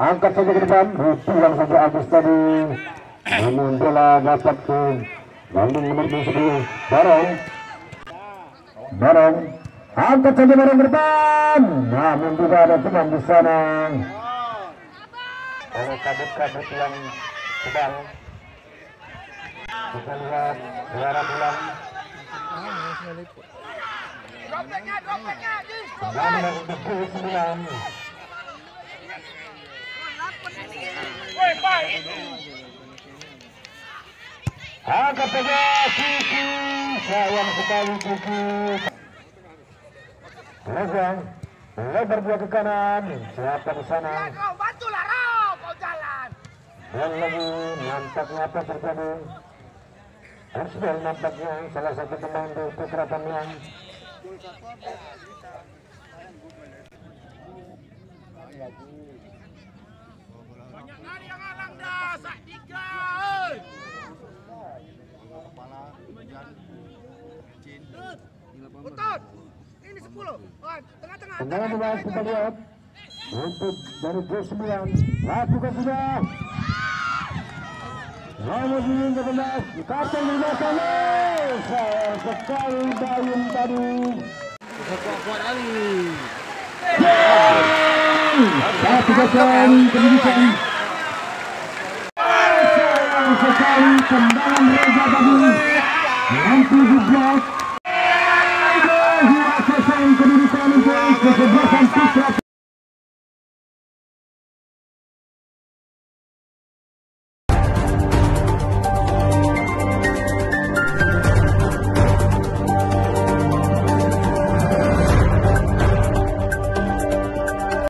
angkat saja ke depan, pulang saja Agus tadi. Namun bola dapat ke landing nomor 10 Barong, angkat saja Barong ke depan. Namun tidak ada teman di sana. Oleh kadut-kadut yang sedang kita lihat juara pulang. Kembali untuk G9. Angkat saja Kiki, sayang sekali Kiki. Lebar dua ke kanan, siapa di sana? Kau bantulah Rob, kau jalan. Dan lagi nampaknya apa terjadi? Arsbel nampaknya salah satu pemain dari Putra Tamiang. Banyak nari yang alang dah, sak tiga. Betul. Ini 10. Tengah-tengah. Tendangan bebas kita lihat untuk dari G9 lakukan sudah. Nomor 15 dikacau di belakang. Sayang sekali Bayun tadi. Kuat Ali. Satu kosong kedudukan. Sayang sekali tendangan Reza tadi. Nanti di blok. Kedudukan untuk kesebelasan